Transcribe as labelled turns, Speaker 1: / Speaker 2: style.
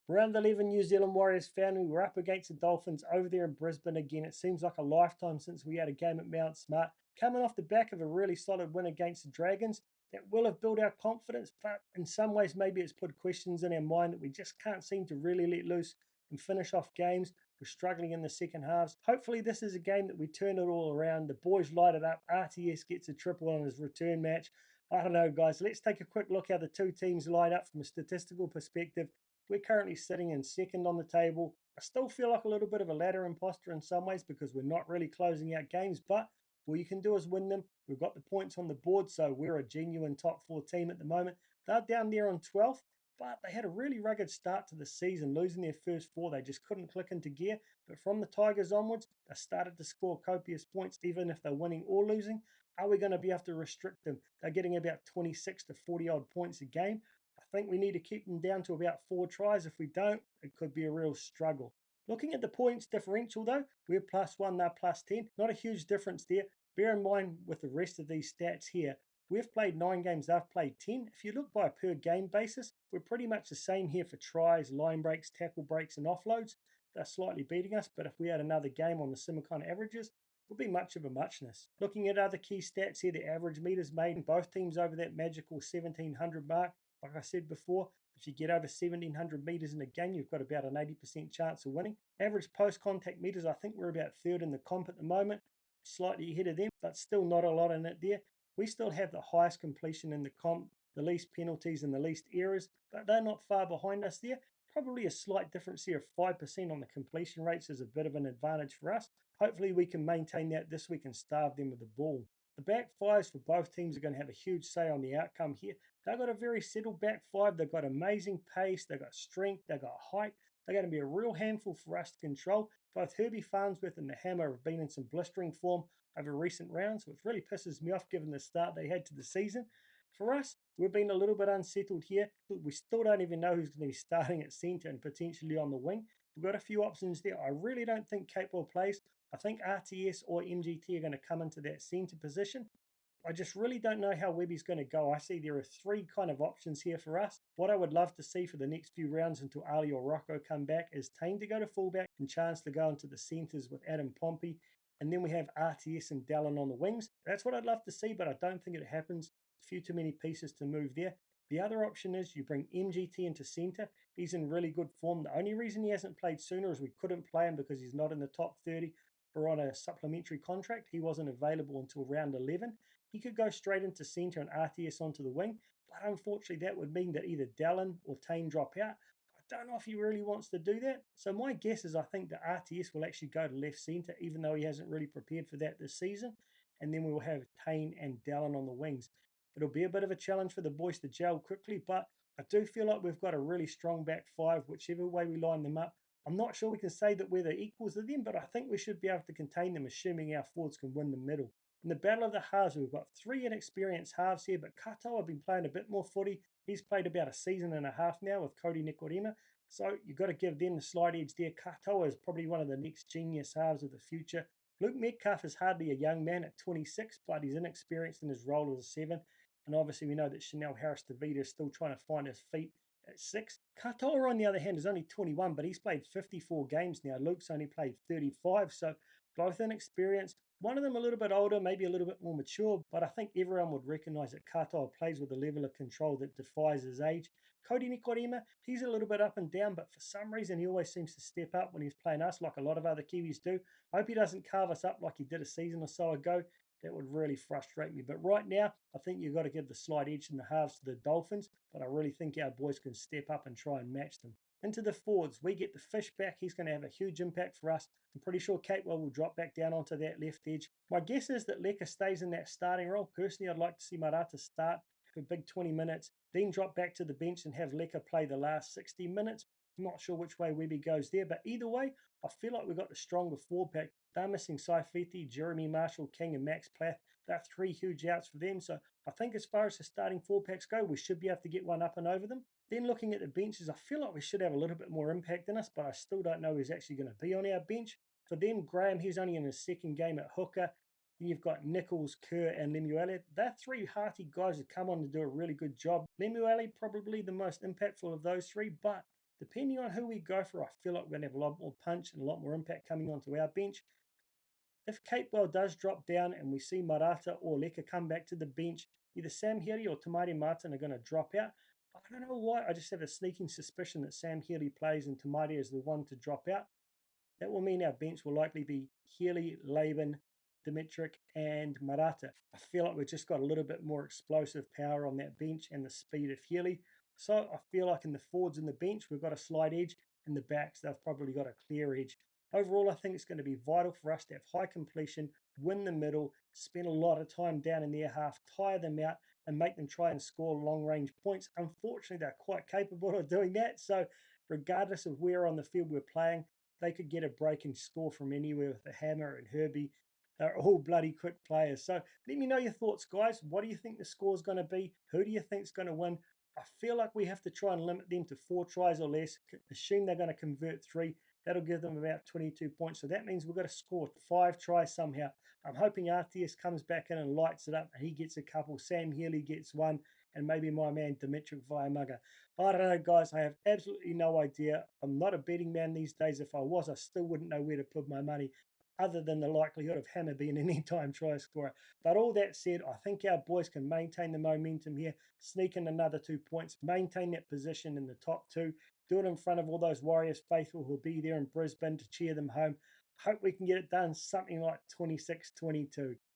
Speaker 1: Round 11 New Zealand Warriors family, we're up against the Dolphins over there in Brisbane again. It seems like a lifetime since we had a game at Mount Smart. Coming off the back of a really solid win against the Dragons, that will have built our confidence, but in some ways, maybe it's put questions in our mind that we just can't seem to really let loose and finish off games. We're struggling in the second halves. Hopefully, this is a game that we turn it all around. The boys light it up. RTS gets a triple on his return match. I don't know, guys. Let's take a quick look how the two teams line up from a statistical perspective. We're currently sitting in second on the table. I still feel like a little bit of a ladder imposter in some ways because we're not really closing out games, but all you can do is win them. We've got the points on the board, so we're a genuine top four team at the moment. They're down there on 12th, but they had a really rugged start to the season, losing their first four. They just couldn't click into gear. But from the Tigers onwards, they started to score copious points, even if they're winning or losing. Are we going to be able to restrict them? They're getting about 26 to 40 odd points a game. I think we need to keep them down to about 4 tries. If we don't, it could be a real struggle. Looking at the points differential though, we're +1, they're +10. Not a huge difference there. Bear in mind with the rest of these stats here, we've played 9 games, they've played 10. If you look by a per game basis, we're pretty much the same here for tries, line breaks, tackle breaks, and offloads. They're slightly beating us, but if we had another game on the similar kind of averages, it would be much of a muchness. Looking at other key stats here, the average meters made, both teams over that magical 1700 mark. Like I said before, if you get over 1700 meters in a game, you've got about an 80% chance of winning. Average post contact meters, I think we're about third in the comp at the moment, slightly ahead of them, but still not a lot in it there. We still have the highest completion in the comp, the least penalties and the least errors, but they're not far behind us there. Probably a slight difference here of 5% on the completion rates is a bit of an advantage for us. Hopefully we can maintain that this week and starve them with the ball. The back fives for both teams are going to have a huge say on the outcome here. They've got a very settled back five. They've got amazing pace. They've got strength. They've got height. They're going to be a real handful for us to control. Both Herbie Farnsworth and the Hammer have been in some blistering form over recent rounds, which really pisses me off given the start they had to the season. For us, we've been a little bit unsettled here. We still don't even know who's going to be starting at centre and potentially on the wing. We've got a few options there. I really don't think Capewell plays. I think RTS or MGT are going to come into that centre position. I just really don't know how Webby's going to go. I see there are three kind of options here for us. What I would love to see for the next few rounds until Ali or Rocco come back is Tane to go to fullback and Chance to go into the centres with Adam Pompey. And then we have RTS and Dallin on the wings. That's what I'd love to see, but I don't think it happens. A few too many pieces to move there. The other option is you bring MGT into centre. He's in really good form. The only reason he hasn't played sooner is we couldn't play him because he's not in the top 30 or on a supplementary contract. He wasn't available until round 11. He could go straight into centre and RTS onto the wing, but unfortunately that would mean that either Dallin or Tane drop out. I don't know if he really wants to do that. So my guess is I think that RTS will actually go to left centre, even though he hasn't really prepared for that this season. And then we will have Tane and Dallin on the wings. It'll be a bit of a challenge for the boys to gel quickly, but I do feel like we've got a really strong back five, whichever way we line them up. I'm not sure we can say that we're the equals of them, but I think we should be able to contain them, assuming our forwards can win the middle. In the battle of the halves, we've got three inexperienced halves here, but Kato have been playing a bit more footy. He's played about a season and a half now with Cody Nikorima, so you've got to give them the slight edge there. Kato is probably one of the next genius halves of the future. Luke Metcalf is hardly a young man at 26, but he's inexperienced in his role as a 7. And obviously, we know that Chanel Harris-Tavita is still trying to find his feet at 6. Katoa, on the other hand, is only 21, but he's played 54 games now. Luke's only played 35, so both inexperienced. One of them a little bit older, maybe a little bit more mature, but I think everyone would recognise that Katoa plays with a level of control that defies his age. Cody Nikorima, he's a little bit up and down, but for some reason he always seems to step up when he's playing us like a lot of other Kiwis do. I hope he doesn't carve us up like he did a season or so ago. That would really frustrate me. But right now, I think you've got to give the slight edge in the halves to the Dolphins, but I really think our boys can step up and try and match them. Into the forwards, we get the Fish back. He's going to have a huge impact for us. I'm pretty sure Capewell will drop back down onto that left edge. My guess is that Leka stays in that starting role. Personally, I'd like to see Marata start for a big 20 minutes, then drop back to the bench and have Leka play the last 60 minutes. I'm not sure which way Webby goes there, but either way, I feel like we've got the stronger four pack. They're missing Saifiti, Jeremy Marshall, King, and Max Plath. They're three huge outs for them. So I think as far as the starting four packs go, we should be able to get one up and over them. Then looking at the benches, I feel like we should have a little bit more impact in us, but I still don't know who's actually going to be on our bench. For them, Graham, he's only in his second game at hooker. Then you've got Nichols, Kerr, and Lemuele. They're three hearty guys that come on to do a really good job. Lemuele probably the most impactful of those three, but Depending on who we go for, I feel like we're going to have a lot more punch and a lot more impact coming onto our bench. If Capewell does drop down and we see Marata or Leka come back to the bench, either Sam Healey or Tamari Martin are going to drop out. I don't know why. I just have a sneaking suspicion that Sam Healey plays and Tamari is the one to drop out. That will mean our bench will likely be Healey, Laban, Dimitrik, and Marata. I feel like we've just got a little bit more explosive power on that bench and the speed of Healey. So I feel like in the forwards and the bench, we've got a slight edge. In the backs, they've probably got a clear edge. Overall, I think it's going to be vital for us to have high completion, win the middle, spend a lot of time down in their half, tire them out, and make them try and score long range points. Unfortunately, they're quite capable of doing that. So, regardless of where on the field we're playing, they could get a break and score from anywhere with the Hammer and Herbie. They're all bloody quick players. So let me know your thoughts, guys. What do you think the score's going to be? Who do you think's going to win? I feel like we have to try and limit them to 4 tries or less. Assume they're going to convert 3. That'll give them about 22 points. So that means we've got to score 5 tries somehow. I'm hoping RTS comes back in and lights it up and he gets a couple. Sam Healey gets one. And maybe my man Dimitri Vaimaga. I don't know, guys. I have absolutely no idea. I'm not a betting man these days. If I was, I still wouldn't know where to put my money other than the likelihood of Hammer being an anytime try scorer. But all that said, I think our boys can maintain the momentum here, sneak in another 2 points, maintain that position in the top 2, do it in front of all those Warriors faithful who'll be there in Brisbane to cheer them home. Hope we can get it done something like 26-22.